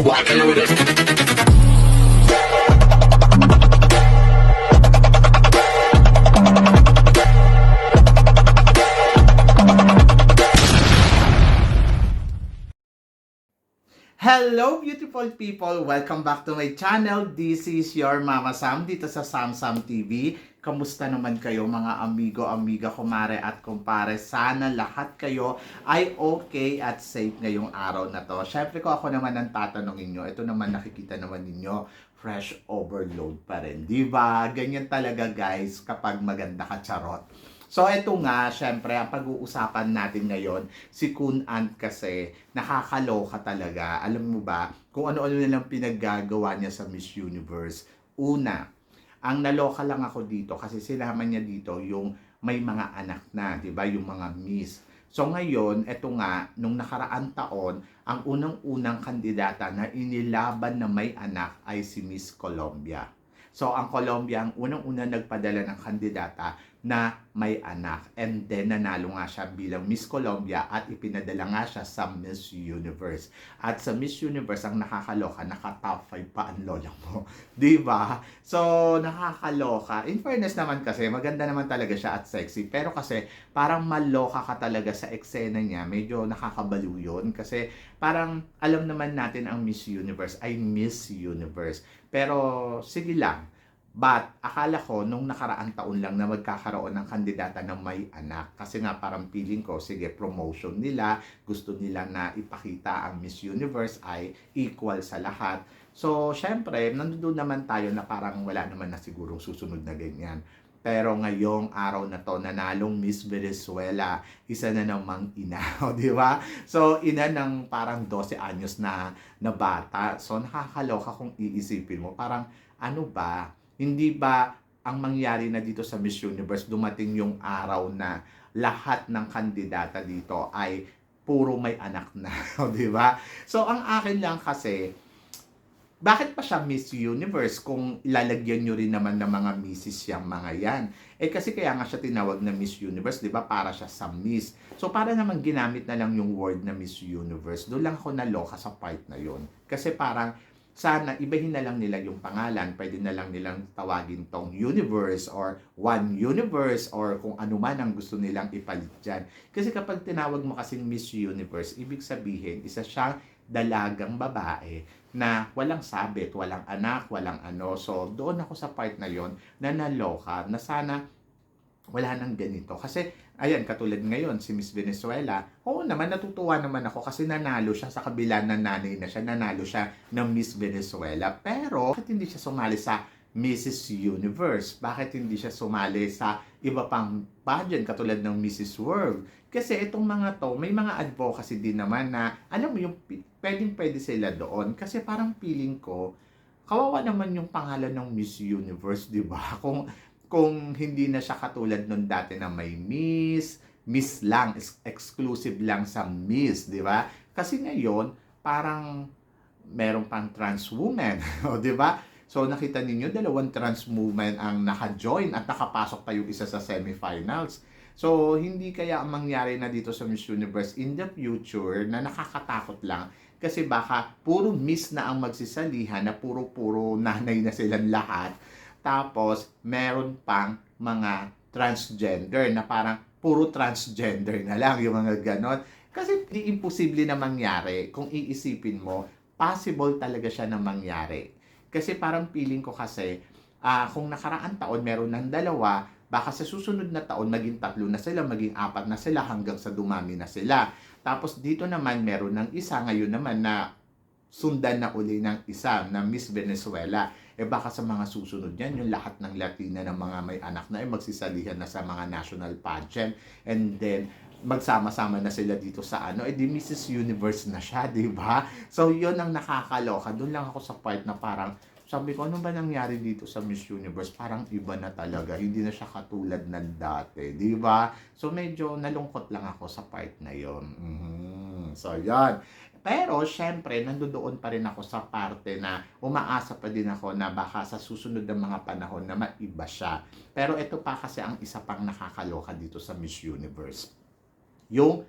walking with it. Hello beautiful people! Welcome back to my channel. This is your Mama Sam dito sa Sam Sam TV. Kamusta naman kayo mga amigo, amiga, kumare at kumpare? Sana lahat kayo ay okay at safe ngayong araw na to. Syempre ko ako naman ang tatanungin nyo. Ito naman nakikita naman ninyo, fresh overload pa rin. Diba? Ganyan talaga guys kapag maganda ka, charot. So ito nga, syempre, ang pag-uusapan natin ngayon, si Kun Ant kasi, nakakaloka talaga. Alam mo ba, kung ano-ano nilang pinaggagawa niya sa Miss Universe. Una, ang naloka lang ako dito kasi sinama niya dito yung may mga anak na, di ba, yung mga Miss. So ngayon, ito nga, nung nakaraan taon, ang unang-unang kandidata na inilaban na may anak ay si Miss Colombia. So ang Colombia, ang unang-una nagpadala ng kandidata na may anak. And then nanalo nga siya bilang Miss Colombia at ipinadala nga siya sa Miss Universe. At sa Miss Universe, ang nakakaloka, naka-top 5 pa ang lola mo. Diba? So, nakakaloka. In fairness naman kasi, maganda naman talaga siya at sexy. Pero kasi, parang maloka ka talaga sa eksena niya. Medyo nakakabaliw yun. Kasi, parang alam naman natin ang Miss Universe ay Miss Universe. Pero, sige lang. But, akala ko, nung nakaraang taon lang na magkakaroon ng kandidata na may anak. Kasi nga, parang feeling ko, sige, promotion nila, gusto nila na ipakita ang Miss Universe ay equal sa lahat. So, syempre, nandun naman tayo na parang wala naman na sigurong susunod na ganyan. Pero ngayong araw na to, nanalong Miss Venezuela, isa na namang ina, di ba? So, ina ng parang 12 anyos na bata. So, nakakaloka kung iisipin mo. Parang, ano ba? Hindi ba ang mangyari na dito sa Miss Universe, dumating yung araw na lahat ng kandidata dito ay puro may anak na, di ba? So, ang akin lang kasi, bakit pa siya Miss Universe kung ilalagyan nyo rin naman ng mga misses yung mga yan? Eh kasi kaya nga siya tinawag na Miss Universe, di ba? Para siya sa Miss. So, para naman ginamit na lang yung word na Miss Universe. Doon lang ako naloka sa part na yon. Kasi parang, sana ibahin na lang nila yung pangalan, pwede na lang nilang tawagin tong Universe or One Universe or kung ano man ang gusto nilang ipalit dyan. Kasi kapag tinawag mo kasing Miss Universe, ibig sabihin, isa siyang dalagang babae na walang sabit, walang anak, walang ano. So, doon ako sa part na yon na naloka, na sana wala nang ganito. Kasi, ayan, katulad ngayon, si Miss Venezuela, oo naman, natutuwa naman ako kasi nanalo siya sa kabila ng nanay na siya, nanalo siya ng Miss Venezuela. Pero, bakit hindi siya sumali sa Mrs. Universe? Bakit hindi siya sumali sa iba pang pageant katulad ng Mrs. World? Kasi itong mga to, may mga advocacy din naman na, alam mo yung, pwedeng-pwede sila doon. Kasi parang feeling ko, kawawa naman yung pangalan ng Miss Universe, di ba? Kung hindi na siya katulad nung dati na may Miss lang, exclusive lang sa Miss, di ba? Kasi ngayon, parang meron pang trans woman, o di ba? So nakita ninyo, dalawang trans woman ang naka-join at nakapasok pa yung isa sa semifinals. So hindi kaya ang mangyari na dito sa Miss Universe in the future na nakakatakot lang kasi baka puro Miss na ang magsisalihan na puro-puro nanay na silang lahat. Tapos, meron pang mga transgender na parang puro transgender na lang yung mga ganon. Kasi di imposible na mangyari. Kung iisipin mo, possible talaga siya na mangyari. Kasi parang feeling ko kasi, kung nakaraan taon meron ng dalawa, baka sa susunod na taon maging 3 na sila, maging 4 na sila hanggang sa dumami na sila. Tapos dito naman meron ng isa ngayon naman na sundan na uli ng isa na Miss Venezuela. Eh baka sa mga susunod yan, yung lahat ng Latina ng mga may anak na ay magsisalihan na sa mga national pageant. And then, magsama-sama na sila dito sa ano, eh di Mrs. Universe na siya, di ba? So, yun ang nakakaloka. Doon lang ako sa part na parang, sabi ko, ano ba nangyari dito sa Miss Universe? Parang iba na talaga. Hindi na siya katulad ng dati, di ba? So, medyo nalungkot lang ako sa part na yon. So, yan. Pero, syempre, nandoon pa rin ako sa parte na umaasa pa din ako na baka sa susunod ng mga panahon na maiba siya. Pero ito pa kasi ang isa pang nakakaloka dito sa Miss Universe. Yung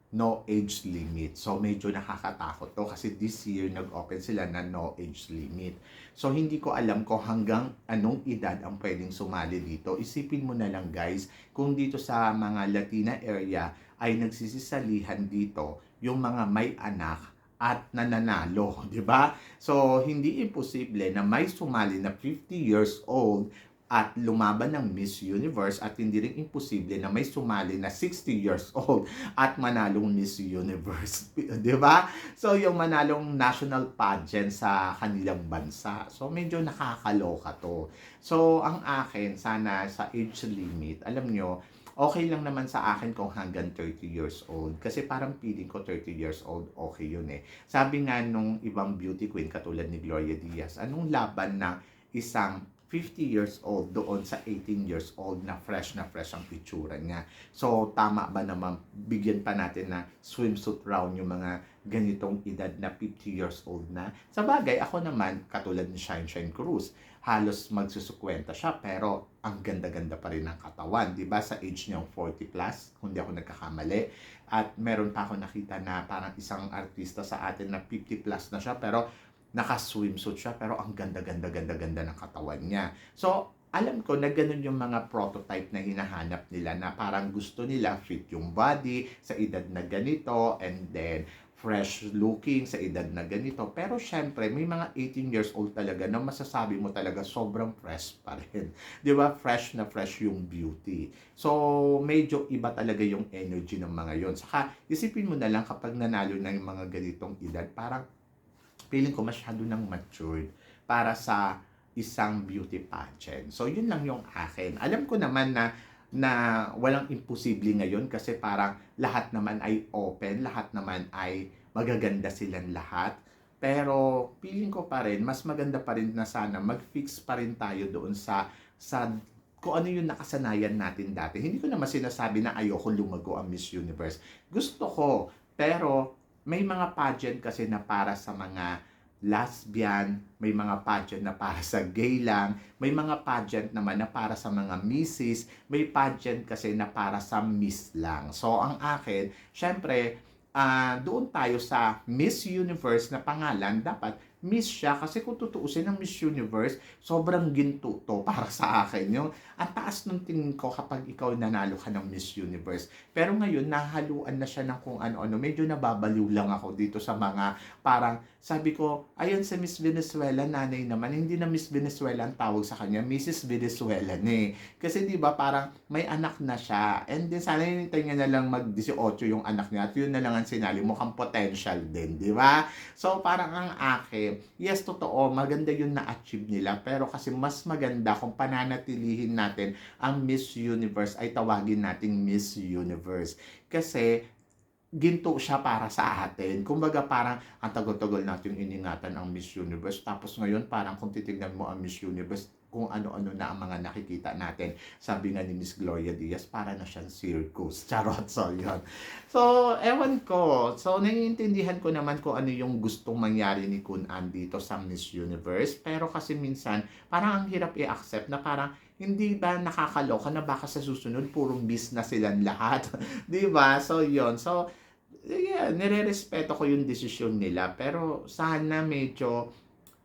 no age limit. So medyo nakakatakot to kasi this year nag-open sila na no age limit. So hindi ko alam kung hanggang anong edad ang pwedeng sumali dito. Isipin mo na lang guys, kung dito sa mga Latina area ay nagsisisalihan dito yung mga may anak at nananalo, di ba? So hindi imposible na may sumali na 50 years old at lumaban ng Miss Universe at hindi rin imposible na may sumali na 60 years old at manalong Miss Universe. Di ba? So, yung manalong national pageant sa kanilang bansa. So, medyo nakakaloka to. So, ang akin, sana sa age limit, alam nyo, okay lang naman sa akin kung hanggang 30 years old. Kasi parang feeling ko 30 years old, okay yun eh. Sabi nga nung ibang beauty queen katulad ni Gloria Diaz, anong laban ng isang 50 years old doon sa 18 years old na fresh ang itsura niya. So, tama ba naman bigyan pa natin na swimsuit round yung mga ganitong edad na 50 years old na? Sa bagay, ako naman, katulad ni Shine Cruz, halos magsusukwenta siya pero ang ganda-ganda pa rin ng katawan. Diba? Sa age niyang 40 plus, kung di ako nagkakamali. At meron pa ako nakita na parang isang artista sa atin na 50 plus na siya pero naka-swimsuit siya pero ang ganda-ganda ng katawan niya. So, alam ko na ganun yung mga prototype na hinahanap nila na parang gusto nila fit yung body sa edad na ganito and then fresh looking sa edad na ganito. Pero syempre, may mga 18 years old talaga na masasabi mo talaga sobrang fresh pa rin. Di ba? Fresh na fresh yung beauty. So, medyo iba talaga yung energy ng mga yon. Saka, isipin mo na lang kapag nanalo na yung mga ganitong edad, parang feeling ko masyado nang matured para sa isang beauty pageant. So, yun lang yung akin. Alam ko naman na walang imposible ngayon kasi parang lahat naman ay open, lahat naman ay magaganda silang lahat. Pero feeling ko pa rin, mas maganda pa rin na sana mag-fix pa rin tayo doon sa kung ano yung nakasanayan natin dati. Hindi ko naman sinasabi na ayoko lumago ang Miss Universe. Gusto ko, pero may mga pageant kasi na para sa mga lesbian, may mga pageant na para sa gay lang, may mga pageant naman na para sa mga misses, may pageant kasi na para sa miss lang. So, ang akin, syempre, doon tayo sa Miss Universe na pangalan, dapat Miss siya kasi kung tutuusin ng Miss Universe, sobrang ginto to para sa akin. Yung ang taas ng tingin ko kapag ikaw nanalo ka ng Miss Universe. Pero ngayon, nahaluan na siya ng kung ano-ano. Medyo nababaliw lang ako dito sa mga parang, sabi ko, ayan sa Miss Venezuela, nanay naman, hindi na Miss Venezuela ang tawag sa kanya, Mrs. Venezuela eh. Kasi di ba parang may anak na siya. And then sana hinintay niya na lang mag-18 yung anak niya at yun na lang ang sinali, mukhang potential din, di ba? So parang ang akin, yes, totoo, maganda yung na-achieve nila, pero kasi mas maganda kung pananatilihin natin ang Miss Universe ay tawagin nating Miss Universe. Kasi ginto siya para sa atin. Kumbaga parang ang tagal-tagal natin iningatan ang Miss Universe. Tapos ngayon parang kung titignan mo ang Miss Universe, kung ano-ano na ang mga nakikita natin. Sabi nga ni Miss Gloria Diaz, para na siyang circus. Charot, so yun. So, ewan ko. So, naiintindihan ko naman kung ano yung gustong mangyari ni Kun An dito sa Miss Universe. Pero kasi minsan, parang ang hirap i-accept na parang hindi ba nakakaloka na baka sa susunod purong miss na silang lahat. 'Di ba? So, yun. So, yeah, nire-respeto ko yung desisyon nila. Pero sana medyo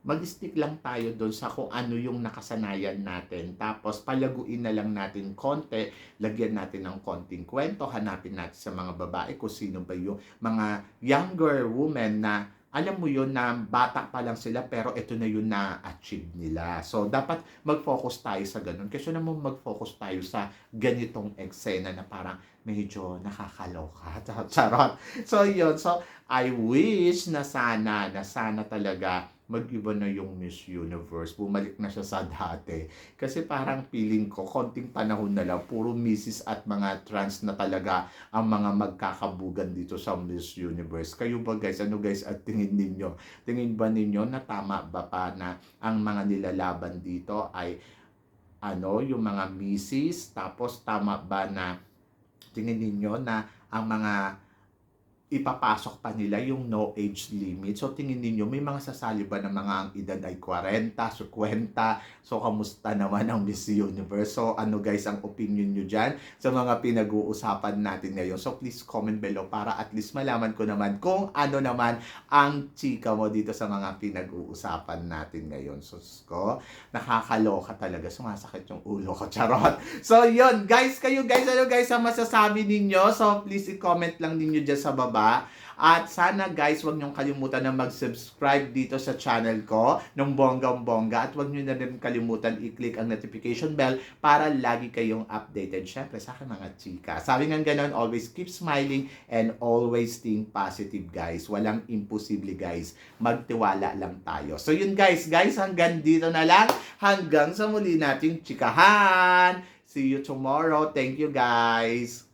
mag-stick lang tayo doon sa kung ano yung nakasanayan natin. Tapos palaguin na lang natin konti, lagyan natin ng konting kwento, hanapin natin sa mga babae kung sino ba yung mga younger women na alam mo yun na bata pa lang sila pero ito na yun na-achieve nila. So, dapat mag-focus tayo sa ganun. Kasi naman mag-focus tayo sa ganitong eksena na parang medyo nakakaloka. Charot. So, yun. So, I wish na sana talaga mag-iba na yung Miss Universe. Bumalik na siya sa dati. Kasi parang feeling ko, konting panahon na lang, puro misses at mga trans na talaga ang mga magkakabugan dito sa Miss Universe. Kayo ba guys? Ano guys at tingin ninyo? Tingin ba ninyo na tama ba pa na ang mga nilalaban dito ay yung mga misses? Tapos tama ba na tingin ninyo na ang mga ipapasok pa nila yung no age limit. So tingin niyo may mga sasali ba na mga ang edad ay 40, 50? So kamusta naman ang Miss Universe? So ano guys ang opinion niyo diyan sa mga pinag-uusapan natin ngayon? So please comment below para at least malaman ko naman kung ano naman ang chika mo dito sa mga pinag-uusapan natin ngayon. Sus ko, nakakaloka talaga. Sumasakit yung ulo ko. Charot. So yun guys, kayo guys, ano guys ang masasabi ninyo? So please i-comment lang ninyo dyan sa baba. At sana guys, huwag niyong kalimutan na mag-subscribe dito sa channel ko ng bonggang-bongga. At huwag niyo na rin kalimutan i-click ang notification bell para lagi kayong updated. Syempre sa akin mga chika. Sabi nga ganon, always keep smiling and always think positive guys. Walang imposible guys. Magtiwala lang tayo. So yun guys, hanggang dito na lang. Hanggang sa muli nating chikahan. See you tomorrow. Thank you guys.